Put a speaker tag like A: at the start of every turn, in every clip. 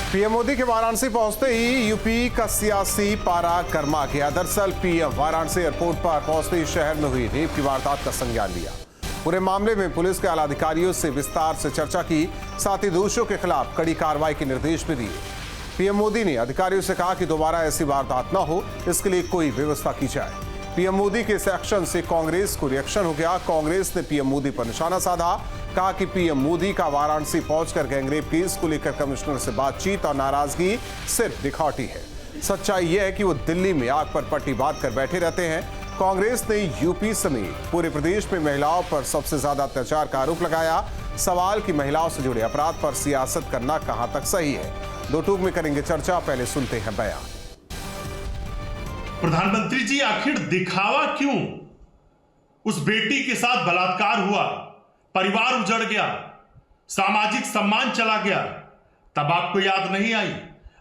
A: PM Modi के वाराणसी पहुंचते ही UP का सियासी पारा गर्मा गया। दरअसल पीएम वाराणसी एयरपोर्ट पर पहुंचते ही शहर में हुई रेप की वारदात का संज्ञान लिया। पूरे मामले में पुलिस के आला अधिकारियों से विस्तार से चर्चा की, साथ ही दोषियों के खिलाफ कड़ी कार्रवाई के निर्देश भी दिए। पीएम मोदी ने अधिकारियों से कहा कि दोबारा ऐसी वारदात न हो, इसके लिए कोई व्यवस्था की जाए। पीएम मोदी के इस एक्शन से कांग्रेस को रिएक्शन हो गया। कांग्रेस ने पीएम मोदी पर निशाना साधा, कहा कि पीएम मोदी का वाराणसी पहुंचकर गैंगरेप केस को लेकर कमिश्नर से बातचीत और नाराजगी सिर्फ दिखावटी है। सच्चाई यह है कि वो दिल्ली में आग पर पट्टी बांध कर बैठे रहते हैं। कांग्रेस ने यूपी समेत पूरे प्रदेश में महिलाओं पर सबसे ज्यादा अत्याचार का आरोप लगाया। सवाल कि महिलाओं से जुड़े अपराध पर सियासत करना कहां तक सही है, दो टूक में करेंगे चर्चा। पहले सुनते हैं बयान।
B: प्रधानमंत्री जी, आखिर दिखावा क्यों? उस बेटी के साथ बलात्कार हुआ, परिवार उजड़ गया, सामाजिक सम्मान चला गया, तब आपको याद नहीं आई?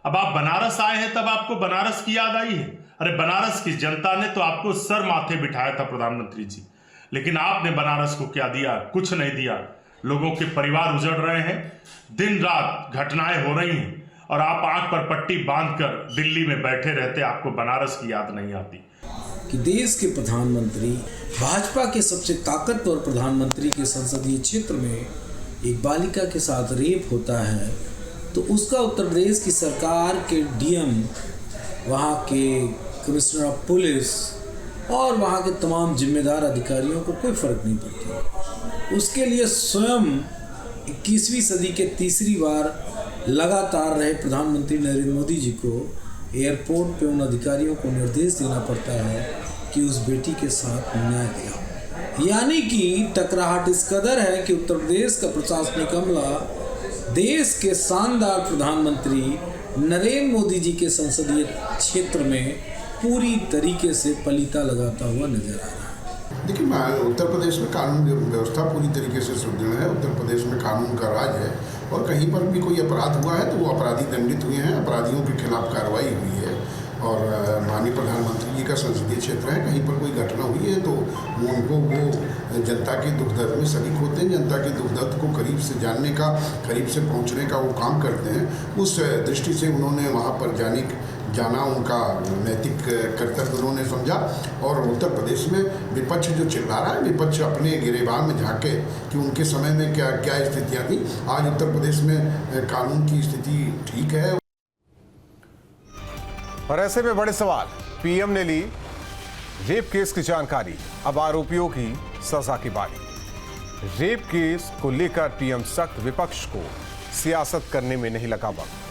B: अब आप बनारस आए हैं तब आपको बनारस की याद आई है? अरे बनारस की जनता ने तो आपको सर माथे बिठाया था प्रधानमंत्री जी, लेकिन आपने बनारस को क्या दिया? कुछ नहीं दिया। लोगों के परिवार उजड़ रहे हैं, दिन रात घटनाएं हो रही हैं और आप आंख पर पट्टी बांधकर दिल्ली में बैठे रहते, आपको बनारस की याद नहीं आती।
C: कि देश के प्रधानमंत्री, भाजपा के सबसे ताकतवर प्रधानमंत्री के संसदीय क्षेत्र में एक बालिका के साथ रेप होता है तो उसका उत्तर प्रदेश की सरकार के डीएम, वहाँ के कमिश्नर ऑफ पुलिस और वहाँ के तमाम जिम्मेदार अधिकारियों को कोई फर्क नहीं पड़ता। उसके लिए स्वयं 21वीं सदी के तीसरी बार लगातार रहे प्रधानमंत्री नरेंद्र मोदी जी को एयरपोर्ट पे उन अधिकारियों को निर्देश देना पड़ता है कि उस बेटी के साथ न्याय दिया। यानी कि टकराहट इस कदर है कि उत्तर प्रदेश का प्रशासनिक अमला देश के शानदार प्रधानमंत्री नरेंद्र मोदी जी के संसदीय क्षेत्र में पूरी तरीके से पलीता लगाता हुआ नजर आ रहा है।
D: देखिए, उत्तर प्रदेश में कानून व्यवस्था पूरी तरीके से सुदृढ़ है। उत्तर प्रदेश में कानून का राज है और कहीं पर भी कोई अपराध हुआ है तो वो अपराधी दंडित हुए हैं, अपराधियों के खिलाफ कार्रवाई हुई है। और माननीय प्रधानमंत्री जी का संसदीय क्षेत्र है, कहीं पर कोई घटना हुई है तो वो जनता के दुख दर्द में शरीक होते हैं, जनता के दुख दर्द को करीब से जानने का, करीब से पहुंचने का वो काम करते हैं। उस दृष्टि से उन्होंने वहाँ पर जाना उनका नैतिक कर्तव्य उन्होंने समझा। और उत्तर प्रदेश में विपक्ष जो चिल्ला रहा है, विपक्ष अपने गिरेबान में झांके कि उनके समय में क्या क्या स्थितियाँ थी। आज उत्तर प्रदेश में कानून की स्थिति ठीक है।
A: और ऐसे में बड़े सवाल, पीएम ने ली रेप केस की जानकारी, अब आरोपियों की सजा की बारी। रेप केस को लेकर पीएम सख्त, विपक्ष को सियासत करने में नहीं लगा वक्त।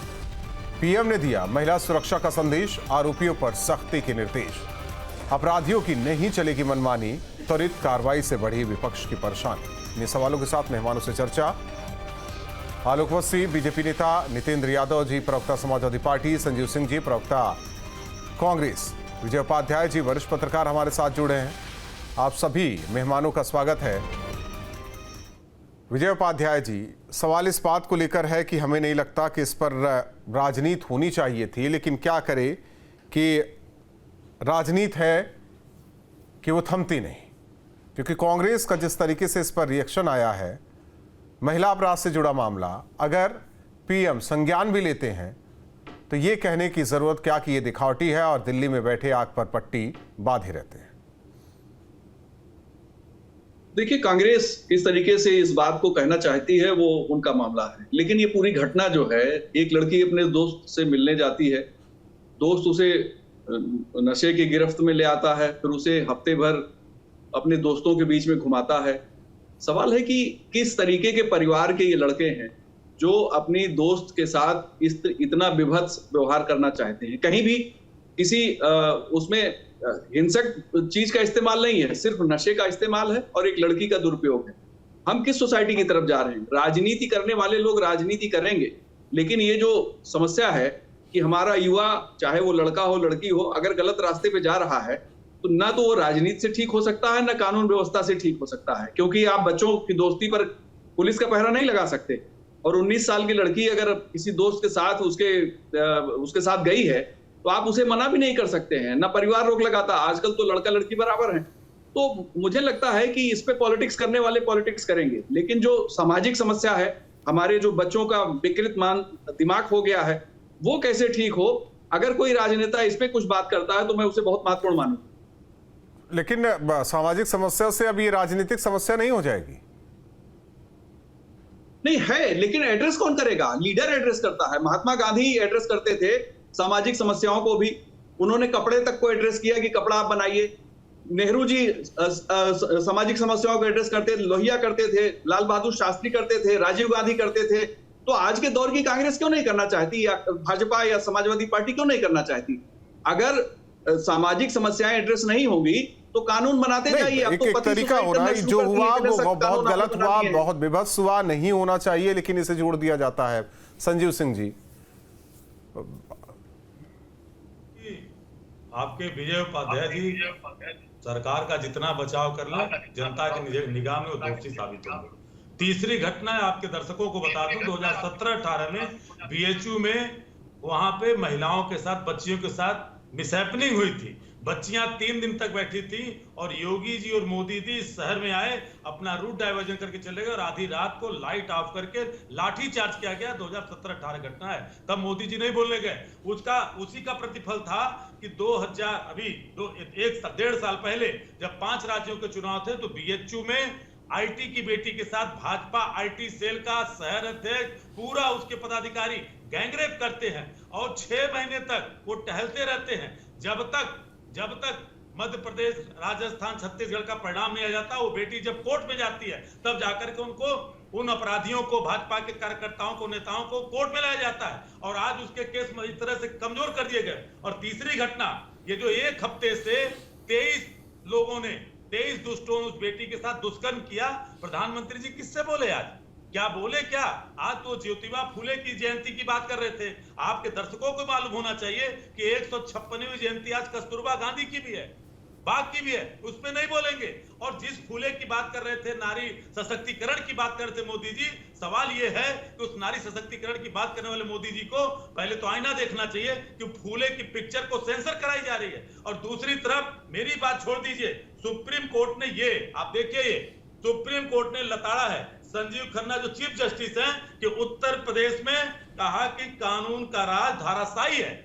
A: पीएम ने दिया महिला सुरक्षा का संदेश, आरोपियों पर सख्ती के निर्देश। अपराधियों की नहीं चलेगी मनमानी, त्वरित कार्रवाई से बढ़ी विपक्ष की परेशानी। इन सवालों के साथ मेहमानों से चर्चा। आलोक अवस्थी, बीजेपी नेता नितेंद्र यादव जी, प्रवक्ता समाजवादी पार्टी, संजीव सिंह जी, प्रवक्ता कांग्रेस, विजय उपाध्याय जी, वरिष्ठ पत्रकार हमारे साथ जुड़े हैं। आप सभी मेहमानों का स्वागत है। विजय उपाध्याय जी, सवाल इस बात को लेकर है कि हमें नहीं लगता कि इस पर राजनीति होनी चाहिए थी, लेकिन क्या करे कि राजनीति है कि वो थमती नहीं, क्योंकि कांग्रेस का जिस तरीके से इस पर रिएक्शन आया है, महिला अपराध से जुड़ा मामला, अगर पीएम संज्ञान भी लेते हैं तो ये कहने की जरूरत क्या कि ये दिखावटी है और दिल्ली में बैठे आग पर पट्टी बांधे रहते हैं।
E: देखिए, कांग्रेस इस तरीके से इस बात को कहना चाहती है, वो उनका मामला है, लेकिन ये पूरी घटना जो है, एक लड़की अपने दोस्त से मिलने जाती है, दोस्त उसे नशे की गिरफ्त में ले आता है, फिर उसे हफ्ते भर अपने दोस्तों के बीच में घुमाता है। सवाल है कि किस तरीके के परिवार के ये लड़के हैं जो अपनी दोस्त के साथ इतना विभत्स व्यवहार करना चाहते हैं। कहीं भी किसी उसमें हिंसक चीज का इस्तेमाल नहीं है, सिर्फ नशे का इस्तेमाल है और एक लड़की का दुरुपयोग है। हम किस सोसाइटी की तरफ जा रहे हैं? राजनीति करने वाले लोग राजनीति करेंगे, लेकिन ये जो समस्या है कि हमारा युवा, चाहे वो लड़का हो लड़की हो, अगर गलत रास्ते पे जा रहा है तो ना तो वो राजनीति से ठीक हो सकता है, ना कानून व्यवस्था से ठीक हो सकता है, क्योंकि आप बच्चों की दोस्ती पर पुलिस का पहरा नहीं लगा सकते। और 19 साल की लड़की अगर किसी दोस्त के साथ उसके साथ गई है तो आप उसे मना भी नहीं कर सकते हैं, ना परिवार रोक लगाता। आजकल तो लड़का लड़की बराबर हैं। तो मुझे लगता है कि इस पे पॉलिटिक्स करने वाले पॉलिटिक्स करेंगे, लेकिन जो सामाजिक समस्या है हमारे जो बच्चों का विकृत दिमाग हो गया है, वो कैसे ठीक हो। अगर कोई राजनेता इस पे कुछ बात करता है तो मैं उसे बहुत महत्वपूर्ण मानूंगा।
A: लेकिन सामाजिक समस्या से अब ये राजनीतिक समस्या नहीं हो जाएगी?
E: नहीं है, लेकिन एड्रेस कौन करेगा? लीडर एड्रेस करता है। महात्मा गांधी एड्रेस करते थे सामाजिक समस्याओं को भी, उन्होंने कपड़े तक को एड्रेस किया कि कपड़ा आप बनाइए। नेहरू जी सामाजिक समस्याओं को एड्रेस करते थे, लोहिया करते थे, लाल बहादुर शास्त्री करते थे, राजीव गांधी करते थे। तो आज के दौर की कांग्रेस क्यों नहीं करना चाहती, या भाजपा या समाजवादी पार्टी क्यों नहीं करना चाहती? अगर सामाजिक समस्याएं एड्रेस नहीं होंगी तो कानून बनाते जाइए। अब तो
A: एक तरीका हो रहा है, जो हुआ वो बहुत गलत हुआ, बहुत विभत्स हुआ, नहीं होना चाहिए, लेकिन इसे जोड़ दिया जाता है। संजीव सिंह जी,
F: आपके विजय उपाध्याय जी सरकार का जितना बचाव कर ले, जनता की निगाह में वो दोषी साबित होंगे। तीसरी घटना है, आपके दर्शकों को बता दूं, 2017-18 में बीएचयू में वहां पे महिलाओं के साथ, बच्चियों के साथ मिसहैपनिंग हुई थी। बच्चियां 3 दिन तक बैठी थी और योगी जी और मोदी जी इस शहर में आए, अपना रूट डाइवर्जन करके चले गए और आधी रात को लाइट ऑफ करके लाठी चार्ज किया गया। 2017-18 घटना है, तब मोदी जी नहीं बोलने गए। उसी का प्रतिफल था कि 1.5 साल पहले जब 5 राज्यों के चुनाव थे तो बीएचयू में आईटी की बेटी के साथ भाजपा आईटी सेल का शहर अध्यक्ष पूरा उसके पदाधिकारी गैंगरेप करते हैं और 6 महीने तक वो टहलते रहते हैं। जब तक मध्य प्रदेश, राजस्थान, छत्तीसगढ़ का परिणाम नहीं आ जाता, वो बेटी जब कोर्ट में जाती है तब जाकर के उनको, उन अपराधियों को, भाजपा के कार्यकर्ताओं को, नेताओं को कोर्ट में लाया जाता है और आज उसके केस में इस तरह से कमजोर कर दिए गए। और तीसरी घटना, ये जो 1 हफ्ते से 23 दुष्टों ने उस बेटी के साथ दुष्कर्म किया, प्रधानमंत्री जी किससे बोले? आज क्या बोले? क्या आज तो ज्योतिबा फूले की जयंती की बात कर रहे थे। आपके दर्शकों को मालूम होना चाहिए कि 156वीं जयंती आज कस्तूरबा गांधी की भी है, बाघ की भी है, उस पे नहीं बोलेंगे। और जिस फूले की बात कर रहे थे, नारी सशक्तिकरण की बात कर रहे थे मोदी जी, सवाल ये है कि उस नारी सशक्तिकरण की बात करने वाले मोदी जी को पहले तो आईना देखना चाहिए कि फूले की पिक्चर को सेंसर कराई जा रही है। और दूसरी तरफ मेरी बात छोड़ दीजिए, सुप्रीम कोर्ट ने ये, आप देखिए, ये सुप्रीम कोर्ट ने लताड़ा है संजीव खन्ना जो चीफ जस्टिस हैं कि उत्तर प्रदेश में कहा कि कानून का राज धाराशायी है।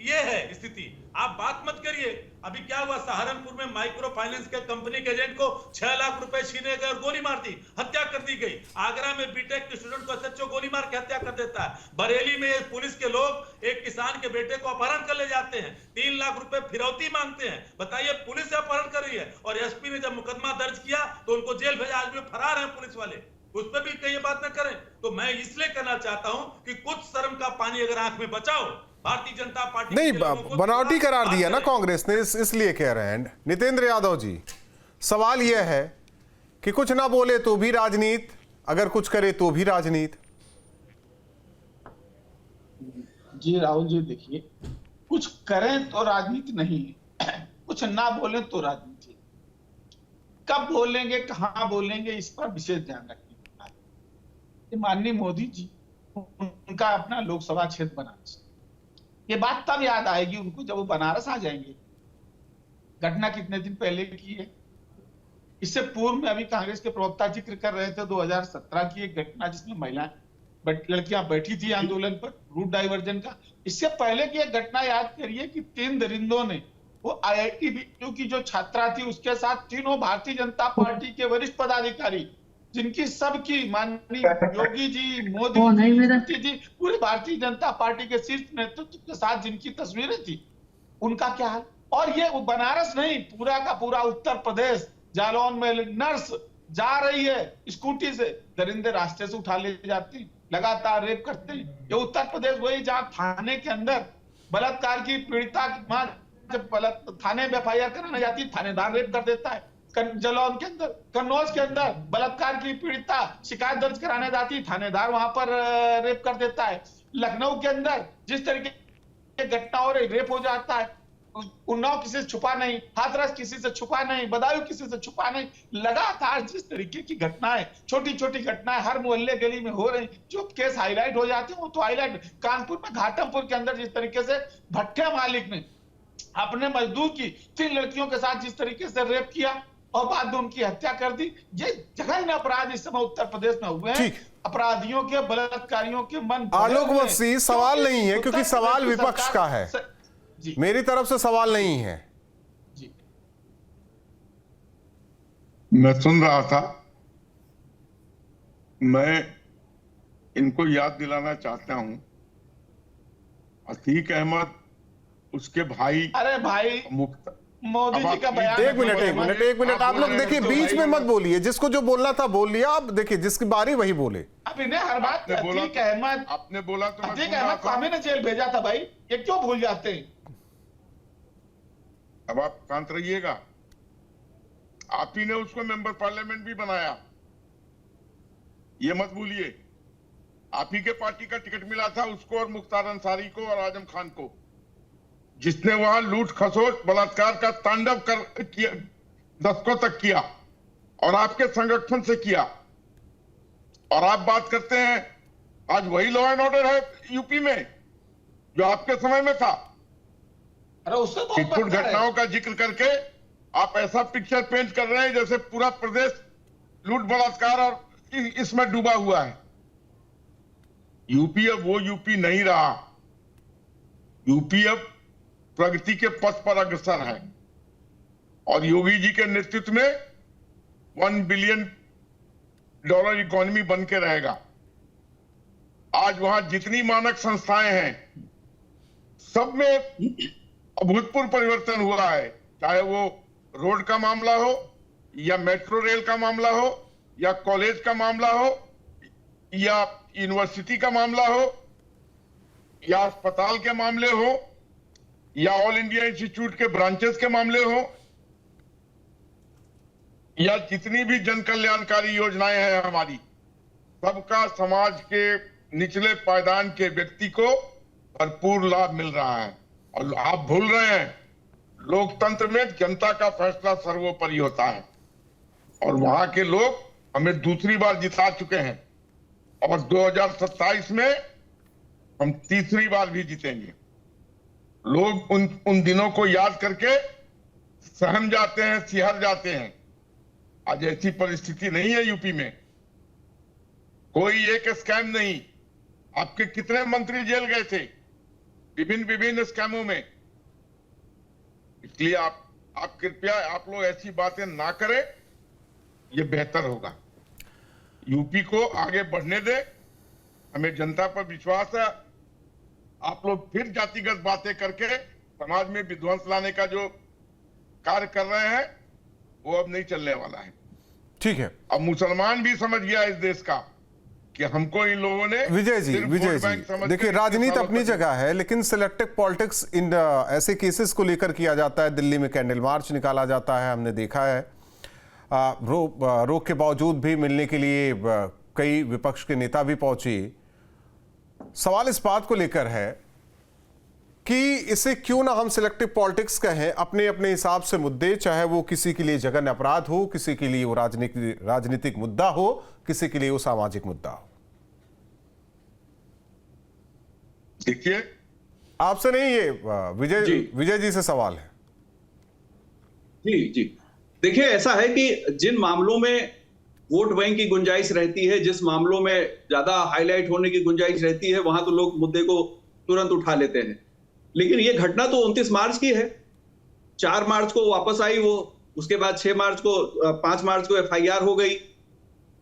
F: ये है स्थिति, आप बात मत करिए। अभी क्या हुआ, सहारनपुर में माइक्रो फाइनेंस के कंपनी के एजेंट को 6 लाख रुपए छीने गए और गोली मार दी, हत्या कर दी गई। आगरा में बीटेक के स्टूडेंट को एसएचओ गोली मार के हत्या कर देता है। बरेली में पुलिस के लोग एक किसान के बेटे को अपहरण कर ले जाते हैं, 3 लाख रुपए फिरौती मांगते हैं। बताइए, पुलिस से अपहरण कर रही है और एसपी ने जब मुकदमा दर्ज किया तो उनको जेल भेजा, आज भी फरार है पुलिस वाले, उस पर भी कहीं बात न करें। तो मैं इसलिए कहना चाहता हूं कि कुछ शर्म का पानी अगर आंख में बचाओ, भारतीय जनता पार्टी
A: नहीं, बनावटी करार दिया ना कांग्रेस ने, इसलिए कह रहे हैं। नितेंद्र यादव जी, सवाल यह है कि कुछ ना बोले तो भी राजनीति, अगर कुछ करे तो भी राजनीति।
G: जी राहुल जी, देखिए, कुछ करें तो राजनीति नहीं है, कुछ ना बोले तो राजनीति। कब बोलेंगे, कहां बोलेंगे, इस पर विशेष ध्यान रखना। माननीय मोदी जी, उनका अपना लोकसभा क्षेत्र बनारस, ये बात तब याद आएगी उनको जब वो बनारस आ जाएंगे। घटना कितने दिन पहले की है? इससे पूर्व में अभी कांग्रेस के प्रवक्ता जिक्र कर रहे थे 2017 की एक घटना जिसमें महिलाएं, लड़कियां बैठी थी आंदोलन पर रूट डाइवर्जन का। इससे पहले की एक घटना याद करिए कि 3 दरिंदों ने, वो आईआईटी बीयू की जो छात्रा थी उसके साथ 3 भारतीय जनता पार्टी के वरिष्ठ पदाधिकारी, जिनकी सबकी माननीय योगी जी, मोदी जी, पूरी भारतीय जनता पार्टी के शीर्ष नेतृत्व के साथ जिनकी तस्वीरें थी, उनका क्या हाल। और ये बनारस नहीं, पूरा का पूरा उत्तर प्रदेश, जालौन में नर्स जा रही है स्कूटी से, दरिंदे रास्ते से उठा ले जाते हैं, लगातार रेप करते हैं। ये उत्तर प्रदेश वही जहां थाने के अंदर बलात्कार की पीड़िता की मां जब थाने में एफआईआर कराने जाती है, थानेदार रेप कर देता है। जालौन के अंदर, कन्नौज के अंदर बलात्कार की पीड़िता शिकायत दर्ज कराने जाती है, थानेदार वहां पर रेप कर देता है। लखनऊ के अंदर जिस तरीके की घटना हो रही, रेप हो जाता है, उन्नाव किसी से छुपा नहीं, हाथरस किसी से छुपा नहीं, बदायूं किसी से छुपा नहीं। लगातार जिस तरीके की घटनाएं, छोटी छोटी घटनाएं हर मोहल्ले गली में हो रही, जो केस हाईलाइट हो जाते हैं वो तो हाईलाइट। कानपुर में घाटमपुर के अंदर जिस तरीके से भट्टे मालिक ने अपने मजदूर की 3 लड़कियों के साथ जिस तरीके से रेप किया और बाद में उनकी हत्या कर दी, ये जघन्य अपराध इस समय उत्तर प्रदेश में हुए हैं। अपराधियों के, बलात्कारियों के मन
A: आलोक मसीह, सवाल नहीं है क्योंकि सवाल विपक्ष का है,
G: जी
A: मेरी तरफ से सवाल नहीं है।
G: जी
H: मैं सुन रहा था। मैं इनको याद दिलाना चाहता हूं, अतीक अहमद, उसके भाई,
G: अरे भाई
H: मुख्तार,
G: मोदी जी का बयान,
A: एक मिनट आप लोग देखिए, बीच में मत बोलिए। जिसको जो बोलना था बोल लिया। आप देखिए, जिसकी बारी वही बोले।
G: अब इन्हें हर बात पे अतीक अहमद,
H: आपने बोला तो मैं
G: अतीक
H: सुन रहा
G: अहमद को
H: था।
G: हमें ने जेल भेजा था भाई, ये क्यों भूल जाते हैं?
H: अब आप शांत रहिएगा। आप ही ने उसको मेंबर पार्लियामेंट भी बनाया, ये मत भूलिए। आप ही के पार्टी का टिकट मिला था उसको और मुख्तार अंसारी को और आजम खान को, जिसने वहां लूट खसोट बलात्कार का तांडव कर किया, दशकों तक किया, और आपके संगठन से किया। और आप बात करते हैं, आज वही लॉ एंड ऑर्डर है यूपी में जो आपके समय में था।
G: अरे उससे बहुत
H: चिटपुट
G: बदतर है।
H: घटनाओं का जिक्र करके आप ऐसा पिक्चर पेंट कर रहे हैं जैसे पूरा प्रदेश लूट बलात्कार और इसमें डूबा हुआ है। यूपी अब वो यूपी नहीं रहा। यूपी अब प्रगति के पथ पर अग्रसर है और योगी जी के नेतृत्व में $1 बिलियन इकोनॉमी बन के रहेगा। आज वहां जितनी मानक संस्थाएं हैं, सब में अभूतपूर्व परिवर्तन हुआ है, चाहे वो रोड का मामला हो या मेट्रो रेल का मामला हो या कॉलेज का मामला हो या यूनिवर्सिटी का मामला हो या अस्पताल के मामले हो या ऑल इंडिया इंस्टीट्यूट के ब्रांचेस के मामले हो या जितनी भी जन कल्याणकारी योजनाएं हैं हमारी, सबका समाज के निचले पायदान के व्यक्ति को भरपूर लाभ मिल रहा है। और आप भूल रहे हैं, लोकतंत्र में जनता का फैसला सर्वोपरि होता है और वहां के लोग हमें दूसरी बार जिता चुके हैं और 2027 में हम तीसरी बार भी जीतेंगे। लोग उन दिनों को याद करके सहम जाते हैं, सिहर जाते हैं। आज ऐसी परिस्थिति नहीं है यूपी में, कोई एक स्कैम नहीं। आपके कितने मंत्री जेल गए थे विभिन्न स्कैमों में। इसलिए आप कृपया आप लोग ऐसी बातें ना करें, ये बेहतर होगा। यूपी को आगे बढ़ने दे, हमें जनता पर विश्वास है। आप लोग फिर जातिगत बातें करके समाज में विध्वंस लाने का जो कार्य कर रहे हैं वो अब नहीं चलने वाला है।
A: ठीक है,
H: अब मुसलमान भी समझ गया इस देश का कि हमको इन लोगों ने
A: विजय जी देखिए, राजनीति अपनी जगह है, लेकिन सिलेक्टिव पॉलिटिक्स इन ऐसे केसेस को लेकर किया जाता है। दिल्ली में कैंडल मार्च निकाला जाता है, हमने देखा है। रोक के बावजूद भी मिलने के लिए कई विपक्ष के नेता भी पहुंचे। सवाल इस बात को लेकर है कि इसे क्यों ना हम सिलेक्टिव पॉलिटिक्स कहें, अपने अपने हिसाब से मुद्दे, चाहे वो किसी के लिए जघन्य अपराध हो, किसी के लिए वो राजनीतिक मुद्दा हो, किसी के लिए वो सामाजिक मुद्दा हो।
H: देखिए,
A: आपसे नहीं, ये विजय जी से सवाल है।
E: जी देखिए, ऐसा है कि जिन मामलों में वोट बैंक की गुंजाइश रहती है, जिस मामलों में ज्यादा हाईलाइट होने की गुंजाइश रहती है, वहां तो लोग मुद्दे को तुरंत उठा लेते हैं। लेकिन ये घटना तो 29 मार्च की है। 4 मार्च को वापस आई वो, उसके बाद 5 मार्च को FIR हो गई।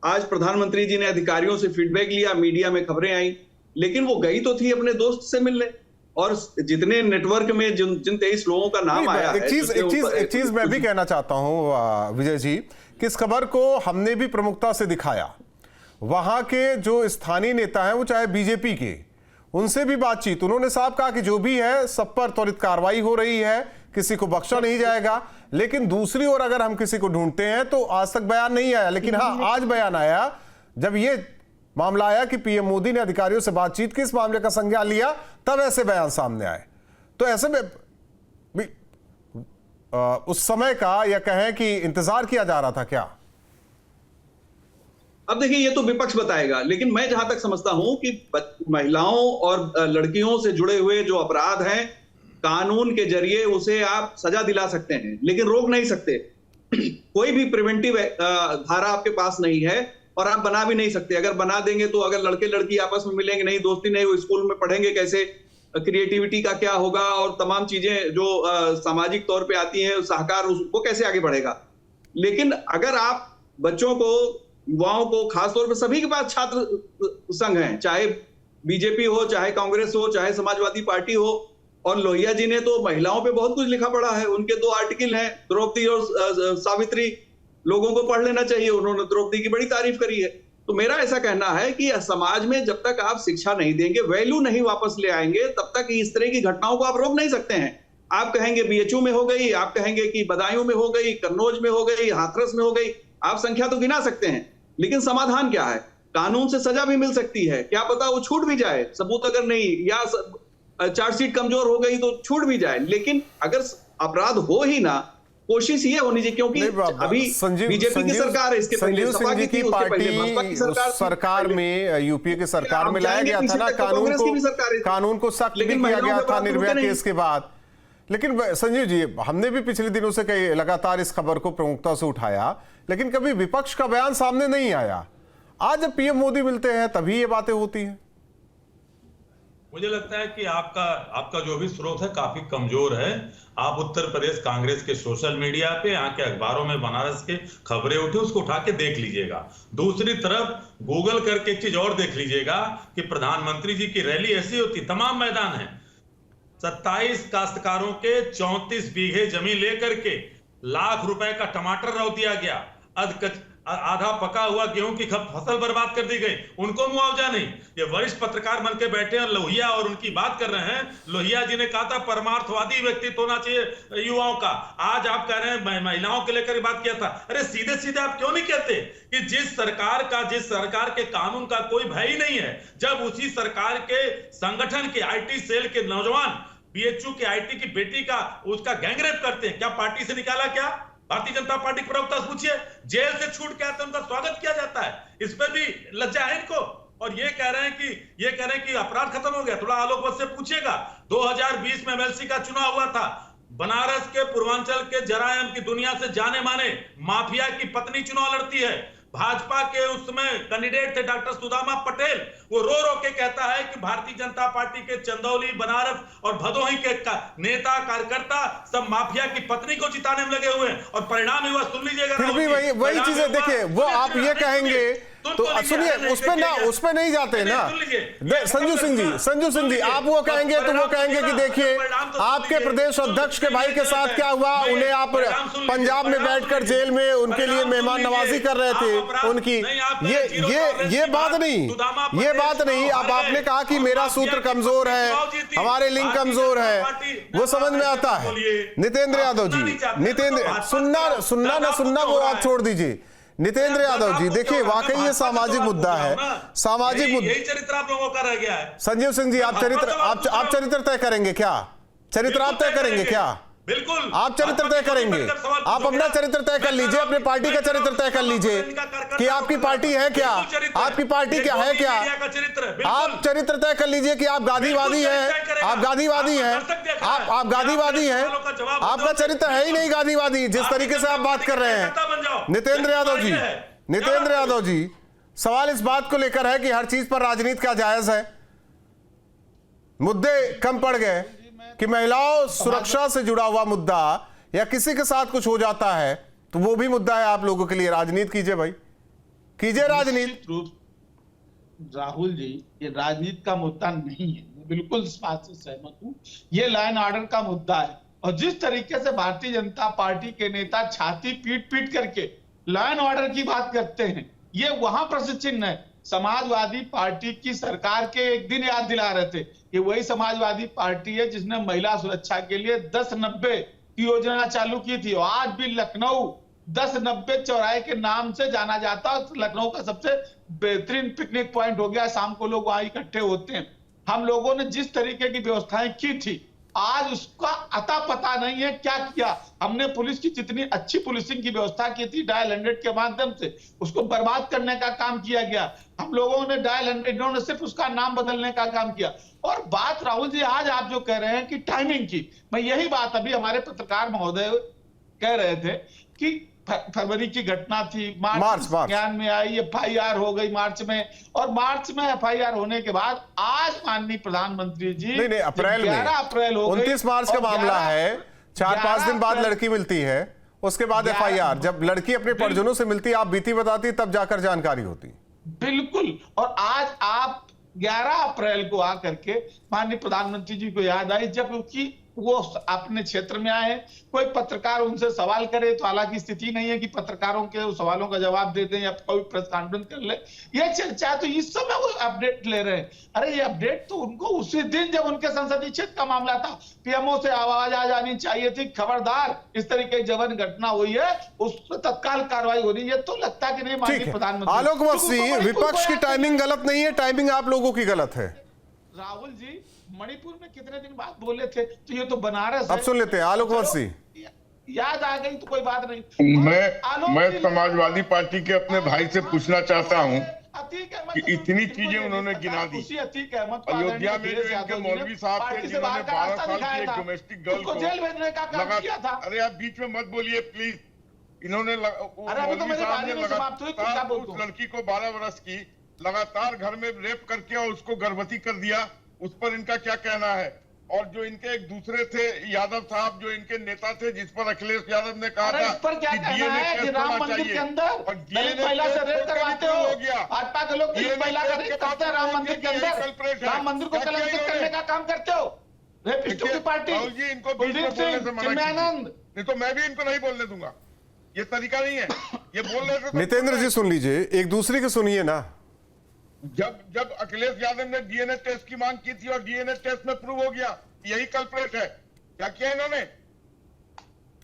E: आज प्रधानमंत्री जी ने अधिकारियों से फीडबैक लिया, मीडिया में खबरें आई, लेकिन वो गई तो थी अपने दोस्त से मिलने। और जितने नेटवर्क में जिन 23 लोगों का नाम आया है,
A: एक चीज मैं भी कहना चाहता हूं विजय जी, कि इस खबर को हमने भी प्रमुखता से दिखाया। वहां के जो स्थानीय नेता हैं, वो चाहे बीजेपी के, उनसे भी बातचीत, उन्होंने साफ कहा कि जो भी है सब पर त्वरित कार्रवाई हो रही है, किसी को बख्शा नहीं जाएगा। लेकिन दूसरी ओर अगर हम किसी को ढूंढते हैं तो आज तक बयान नहीं आया। लेकिन हाँ, आज बयान आया जब ये मामला आया कि पीएम मोदी ने अधिकारियों से बातचीत की, इस मामले का संज्ञान लिया, तब ऐसे बयान सामने आए। तो ऐसे में भी उस समय का, या कहें कि इंतजार किया जा रहा था क्या?
E: अब देखिए, ये तो विपक्ष बताएगा, लेकिन मैं जहां तक समझता हूं कि महिलाओं और लड़कियों से जुड़े हुए जो अपराध हैं, कानून के जरिए उसे आप सजा दिला सकते हैं, लेकिन रोक नहीं सकते। कोई भी प्रिवेंटिव धारा आपके पास नहीं है और आप बना भी नहीं सकते। अगर बना देंगे तो अगर लड़के लड़की आपस में मिलेंगे नहीं, दोस्ती नहीं, वो स्कूल में पढ़ेंगे कैसे, क्रिएटिविटी का क्या होगा, और तमाम चीजें जो सामाजिक तौर पे आती हैं, सहकार, वो कैसे आगे बढ़ेगा। लेकिन अगर आप बच्चों को, युवाओं को, खासतौर पर सभी के पास छात्र संघ हैं, चाहे बीजेपी हो, चाहे कांग्रेस हो, चाहे समाजवादी पार्टी हो, और लोहिया जी ने तो महिलाओं पे बहुत कुछ लिखा पड़ा है, उनके 2 आर्टिकल हैं, द्रौपदी और सावित्री, लोगों को पढ़ लेना चाहिए, उन्होंने द्रौपदी की बड़ी तारीफ करी है। तो मेरा ऐसा कहना है कि समाज में जब तक आप शिक्षा नहीं देंगे, वैल्यू नहीं वापस ले आएंगे, तब तक इस तरह की घटनाओं को आप रोक नहीं सकते हैं। आप कहेंगे बीएचयू में हो गई, आप कहेंगे कि बदायूं में हो गई, कन्नौज में हो गई, हाथरस में हो गई, आप संख्या तो गिना सकते हैं, लेकिन समाधान क्या है? कानून से सजा भी मिल सकती है, क्या पता वो छूट भी जाए, सबूत अगर नहीं, या चार्जशीट कमजोर हो गई तो छूट भी जाए। लेकिन अगर अपराध हो ही ना, कोशिश ये होनी चाहिए, क्योंकि अभी बीजेपी की सरकार है, इसके पहले सपा की थी, उसके पहले भाजपा की
A: सरकार में, यूपीए की सरकार में लाया गया था ना कानून को सख्त भी किया गया था निर्भया केस के बाद। लेकिन संजीव जी, हमने भी पिछले दिनों से कई लगातार इस खबर को प्रमुखता से उठाया, लेकिन कभी विपक्ष का बयान सामने नहीं आया। आज जब पीएम मोदी मिलते हैं तभी ये बातें होती हैं।
F: मुझे लगता है कि आपका जो भी स्रोत है काफी कमजोर है। आप उत्तर प्रदेश कांग्रेस के सोशल मीडिया पे, यहाँ के अखबारों में बनारस के खबरें उठी, उसको उठा के देख लीजिएगा। दूसरी तरफ गूगल करके एक चीज और देख लीजिएगा कि प्रधानमंत्री जी की रैली ऐसी होती, तमाम मैदान है, 27 काश्तकारों के 34 बीघे जमीन लेकर के लाख रुपए का टमाटर रौ दिया गया, आधा पका हुआ गेहूं की फसल बर्बाद कर दी गई, उनको मुआवजा नहीं। ये वरिष्ठ पत्रकार बन के बैठे हैं लोहिया और उनकी बात कर रहे हैं। लोहिया जी ने कहा था परमार्थवादी व्यक्तित्व होना चाहिए युवाओं का, आज आप कह रहे हैं महिलाओं के लेकर बात किया था। अरे सीधे सीधे आप क्यों नहीं कहते कि जिस सरकार के कानून का कोई भय ही नहीं है, जब उसी सरकार के संगठन के आईटी सेल के नौजवान बीएचयू के आईटी की बेटी का उसका गैंगरेप करते हैं, क्या पार्टी से निकाला? क्या भारतीय जनता पार्टी के प्रवक्ता से पूछिए, जेल से छूट के आते हैं उनका स्वागत किया जाता है, इस पर भी लज्जा है इनको। और ये कह रहे हैं कि अपराध खत्म हो गया। थोड़ा आलोक से पूछिएगा, 2020 में एमएलसी का चुनाव हुआ था, बनारस के पूर्वांचल के जरायम की दुनिया से जाने माने माफिया की पत्नी चुनाव लड़ती है। भाजपा के उस समय कैंडिडेट थे डॉक्टर सुदामा पटेल, वो रो रो के कहता है कि भारतीय जनता पार्टी के चंदौली, बनारस और भदोही के नेता कार्यकर्ता सब माफिया की पत्नी को जिताने में लगे हुए हैं, और परिणाम हुआ, सुन लीजिएगा।
A: फिर भी वही चीजें देखिए, वो आप ये कहेंगे तो सुनिए, उस पे नहीं जाते ना संजू सिंह जी, आप वो कहेंगे तो वो कहेंगे कि देखिए आपके प्रदेश अध्यक्ष के भाई के साथ क्या हुआ, उन्हें आप पंजाब में बैठकर जेल में उनके लिए मेहमान नवाजी कर रहे थे उनकी, ये बात नहीं। अब आपने कहा कि मेरा सूत्र कमजोर है, हमारे लिंक कमजोर है, वो समझ में आता है। नितेंद्र यादव जी, सुनना वो आप छोड़ दीजिए। नितेंद्र यादव जी, देखिए वाकई ये सामाजिक मुद्दा है, सामाजिक मुद्दा।
F: यही चरित्र आप लोगों का रह गया है।
A: संजीव सिंह जी, आप चरित्र तय करेंगे क्या? चरित्र आप तय करेंगे क्या?
F: बिल्कुल,
A: आप चरित्र तय करेंगे। आप अपना चरित्र तय कर लीजिए, अपने पार्टी का चरित्र तय कर लीजिए कि आपकी पार्टी है क्या, आपकी पार्टी क्या है क्या। आप चरित्र तय कर लीजिए कि आप गांधीवादी हैं, आप गांधीवादी हैं, आप गांधीवादी हैं। आपका चरित्र है ही नहीं गांधीवादी, जिस तरीके से आप बात कर रहे हैं। नितेंद्र यादव जी, सवाल इस बात को लेकर है कि हर चीज पर राजनीति का जायज है, मुद्दे कम पड़ गए कि महिलाओं सुरक्षा से जुड़ा हुआ मुद्दा या किसी के साथ कुछ हो जाता है तो वो भी मुद्दा है आप लोगों के लिए। राजनीति कीजिए भाई, कीजिए राजनीति।
G: राहुल जी, ये राजनीति का मुद्दा नहीं है, मैं बिल्कुल इस बात से सहमत हूं। ये लॉ एंड ऑर्डर का मुद्दा है, और जिस तरीके से भारतीय जनता पार्टी के नेता छाती पीट करके लॉ एंड ऑर्डर की बात करते हैं, ये वहां प्रश्न चिन्ह है। समाजवादी पार्टी की सरकार के एक दिन याद दिला रहे थे कि वही समाजवादी पार्टी है जिसने महिला सुरक्षा के लिए 10-90 की योजना चालू की थी, और आज भी लखनऊ 10-90 चौराहे के नाम से जाना जाता है। लखनऊ का सबसे बेहतरीन पिकनिक पॉइंट हो गया, शाम को लोग वहां इकट्ठे होते हैं। हम लोगों ने जिस तरीके की व्यवस्थाएं की थी, आज उसका अता पता नहीं है क्या किया हमने। पुलिस की जितनी अच्छी पुलिसिंग की व्यवस्था की थी डायल 100 के माध्यम से, उसको बर्बाद करने का काम किया गया। हम लोगों ने डायल 100, इन्होंने सिर्फ उसका नाम बदलने का काम किया। और बात राहुल जी आज आप जो कह रहे हैं कि टाइमिंग की, मैं यही बात अभी हमारे पत्रकार महोदय कह रहे थे कि फरवरी की घटना थी,
A: मार्च।
G: ज्ञान में आई, FIR हो गई मार्च में, और मार्च में FIR होने के बाद आज माननीय प्रधानमंत्री जी
A: नहीं अप्रैल में
G: 11 अप्रैल हो गई,
A: 29 मार्च का मामला है, 4-5 दिन बाद लड़की मिलती है, उसके बाद FIR। जब लड़की अपने परिजनों से मिलती, आप बीती बताती, तब जाकर जानकारी होती।
G: बिल्कुल। और आज आप 11 अप्रैल को आकर के माननीय प्रधानमंत्री जी को याद आई, जबकि वो अपने क्षेत्र में आए, कोई पत्रकार उनसे सवाल करे तो हालांकि स्थिति नहीं है कि पत्रकारों के सवालों का जवाब दे दें या कोई प्रेस कॉन्फ्रेंस कर ले, ये चर्चा तो इस समय वो अपडेट ले रहे हैं। अरे ये अपडेट तो उनको उसी दिन जब उनके संसदीय क्षेत्र का मामला था, पीएमओ से आवाज आ जानी चाहिए थी, खबरदार इस तरीके की जबरन घटना हुई है, उस पर तत्काल कार्रवाई होनी। ये तो लगता है कि नहीं माननीय प्रधानमंत्री।
A: आलोक मस्सी, विपक्ष की टाइमिंग गलत नहीं है, टाइमिंग आप लोगों की गलत है।
G: राहुल जी मणिपुर में कितने दिन बाद बोले थे, तो ये तो बनारस
A: अब सुन लेते हैं आलोक मस्सी।
G: याद आ गई तो कोई बात नहीं।
H: मैं समाजवादी पार्टी के अपने भाई से पूछना चाहता हूं कि इतनी चीजें उन्होंने गिना दी। अयोध्या में जो इनके मौलवी साहब थे जिन्होंने 12 साल की एक डोमेस्टिक गर्ल को
G: जेल भेजने का काम किया था।
H: अरे आप बीच में मत बोलिए प्लीज। इन्होंने मौलवी साहब ने लगातार उस लड़की को 12 वर्ष की लगातार घर में रेप करके और उसको गर्भवती कर दिया, उस पर इनका क्या कहना है? और जो इनके एक दूसरे थे यादव साहब, जो इनके नेता थे, जिस पर अखिलेश यादव ने कहा था कि डीएनए टेस्ट होना चाहिए, और डीएनए टेस्ट करवाते हो गया,
G: भाजपा के लोग महिला का रेप करते हैं राम मंदिर के अंदर, राम मंदिर को कलंकित करने का काम करते हो, रेपिस्टों की पार्टी।
H: इनको बीच में बोलने से मना कीजिए, नहीं तो मैं भी इनको नहीं बोलने दूंगा। ये तरीका नहीं है, ये बोलने से।
A: नितेंद्र जी सुन लीजिए, एक दूसरे की सुनिए ना।
H: जब अखिलेश यादव ने डीएनए टेस्ट की मांग की थी और डीएनए टेस्ट में प्रूव हो गया यही कल्प्रेट है, क्या किया इन्होंने?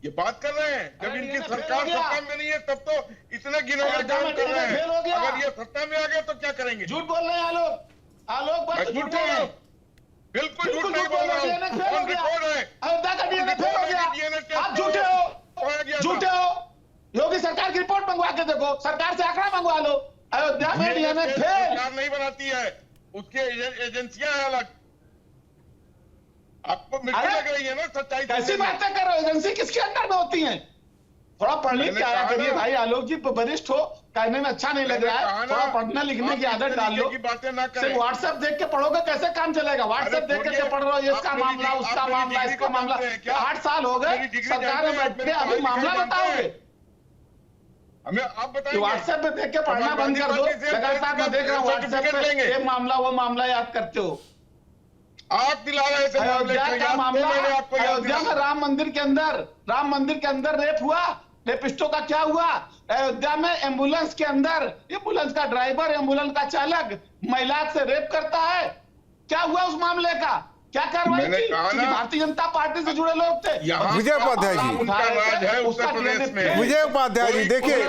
H: ये बात कर रहे हैं जब इनकी सरकार सत्ता में नहीं है, तब तो इतने घिनौने काम कर रहे हैं। अगर ये सत्ता में आ गए तो क्या करेंगे?
G: झूठ बोल रहे हैं आलोक बस
H: झूठ बोल रहे हैं, बिल्कुल झूठ नहीं बोल रहा हूँ, ऑन रिकॉर्ड है।
G: अयोध्या का डीएनए फेल हो गया, आप झूठे हो, झूठे हो। योगी सरकार की रिपोर्ट मंगवा के देखो, सरकार से आंकड़ा मंगवा लो। अयोध्या में डीएनए फेल
H: सरकार नहीं बनाती है, उसके एजेंसियां हैं अलग। आपको मिट्टी लग रही है ना सच्चाई?
G: कैसी बातें कर रहे हो? एजेंसी किसके अंडर में होती है? थोड़ा पढ़ लिख के आया करिए भाई। आलोक जी वरिष्ठ हो, कहने में अच्छा नहीं लग रहा है, थोड़ा पढ़ने लिखने की आदत डाल लो। सिर्फ व्हाट्सएप देख के पढ़ोगे कैसे काम चलेगा? व्हाट्सएप देख के पढ़ रहे हो, इसका मामला, उसका मामला, इसका मामला। 8 साल हो गए सरकार में बैठ के, अभी मामला बताओगे?
H: हमें आप बताइए।
G: व्हाट्सएप पे देख के पढ़ना बंद कर दो। लगातार मैं देख रहा हूँ व्हाट्सएप पे ये मामला वो मामला याद करते हो।
H: आप दिला रहे थे
G: अयोध्या का मामला, अयोध्या में राम मंदिर के अंदर रेप हुआ, रेपिस्टों का क्या हुआ? अयोध्या में एम्बुलेंस के अंदर, एम्बुलेंस का ड्राइवर, एम्बुलेंस का चालक महिला से रेप करता है। क्या हुआ उस मामले का? क्या कार्रवाई की? भारतीय जनता पार्टी से जुड़े लोग थे।
A: विजय उपाध्याय जी, विजय उपाध्याय जी देखिए,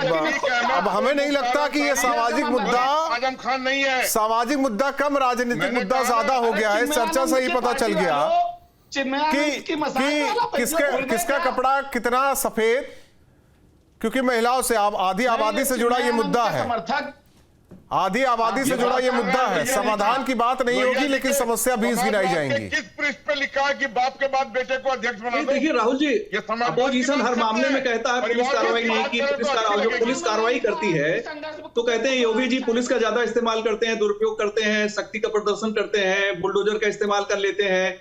A: अब हमें नहीं लगता कि ये सामाजिक मुद्दा
H: आजम खान नहीं है,
A: सामाजिक मुद्दा कम, राजनीतिक मुद्दा ज्यादा हो गया है। चर्चा से ही पता चल गया कि किसका कपड़ा कितना सफेद, क्योंकि महिलाओं से आधी आबादी से जुड़ा ये मुद्दा है, आधी आबादी से जुड़ा ये मुद्दा है। समाधान की बात नहीं होगी, लेकिन समस्या 20 गिनाई जाएंगी।
H: किस पृष्ठ पे लिखा है कि बाप के बाद बेटे को अध्यक्ष बना दो?
E: देखिए राहुल जी, अपोजिशन हर मामले में कहता है पुलिस कार्रवाई नहीं की, पुलिस कार्रवाई करती है तो कहते हैं योगी जी पुलिस का ज्यादा इस्तेमाल करते हैं, दुरुपयोग करते हैं, शक्ति का प्रदर्शन करते हैं, बुलडोजर का इस्तेमाल कर लेते हैं।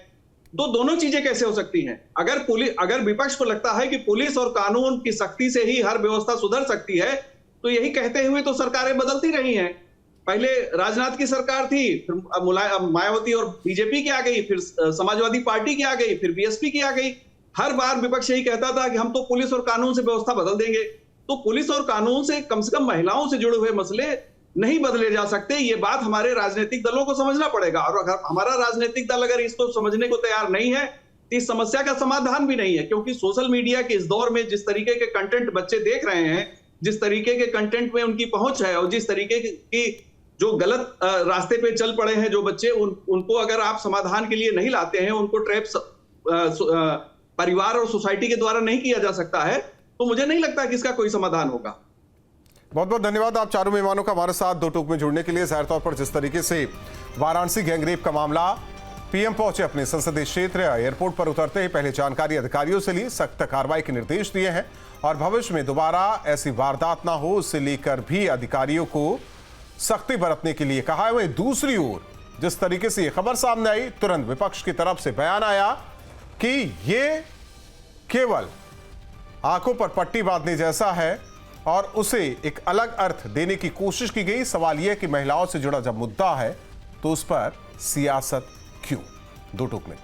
E: तो दोनों चीजें कैसे हो सकती हैं? अगर विपक्ष को लगता है कि पुलिस और कानून की सख्ती से ही हर व्यवस्था सुधर सकती है, तो यही कहते हुए तो सरकारें बदलती रही हैं। पहले राजनाथ की सरकार थी, फिर मायावती और बीजेपी की आ गई, फिर समाजवादी पार्टी की आ गई, फिर बीएसपी की आ गई। हर बार विपक्ष यही कहता था कि हम तो पुलिस और कानून से व्यवस्था बदल देंगे। तो पुलिस और कानून से कम महिलाओं से जुड़े हुए मसले नहीं बदले जा सकते। ये बात हमारे राजनीतिक दलों को समझना पड़ेगा, और अगर हमारा राजनीतिक दल अगर इसको समझने को तैयार नहीं है तो इस समस्या का समाधान भी नहीं है। क्योंकि सोशल मीडिया के इस दौर में जिस तरीके के कंटेंट बच्चे देख रहे हैं, जिस तरीके के कंटेंट में उनकी पहुंच है, और जिस तरीके की जो गलत रास्ते पे चल पड़े हैं जो बच्चे, उनको अगर आप समाधान के लिए नहीं लाते हैं, उनको ट्रैप परिवार और सोसाइटी के द्वारा नहीं किया जा सकता है, तो मुझे नहीं लगता कि इसका कोई समाधान होगा।
A: बहुत बहुत धन्यवाद आप चारों मेहमानों का हमारे साथ दो टूक में जुड़ने के लिए। जाहिर तौर पर जिस तरीके से वाराणसी गैंगरेप का मामला पीएम पहुंचे अपने संसदीय क्षेत्र। एयरपोर्ट पर उतरते ही पहले जानकारी अधिकारियों से ली, सख्त कार्रवाई के निर्देश दिए हैं और भविष्य में दोबारा ऐसी वारदात ना हो उससे लेकर भी अधिकारियों को सख्ती बरतने के लिए कहा है। वहीं दूसरी ओर जिस तरीके से ये खबर सामने आई, तुरंत विपक्ष की तरफ से बयान आया कि ये केवल आंखों पर पट्टी बांधने जैसा है और उसे एक अलग अर्थ देने की कोशिश की गई। सवाल यह कि महिलाओं से जुड़ा जब मुद्दा है तो उस पर सियासत क्यों? दो टूक में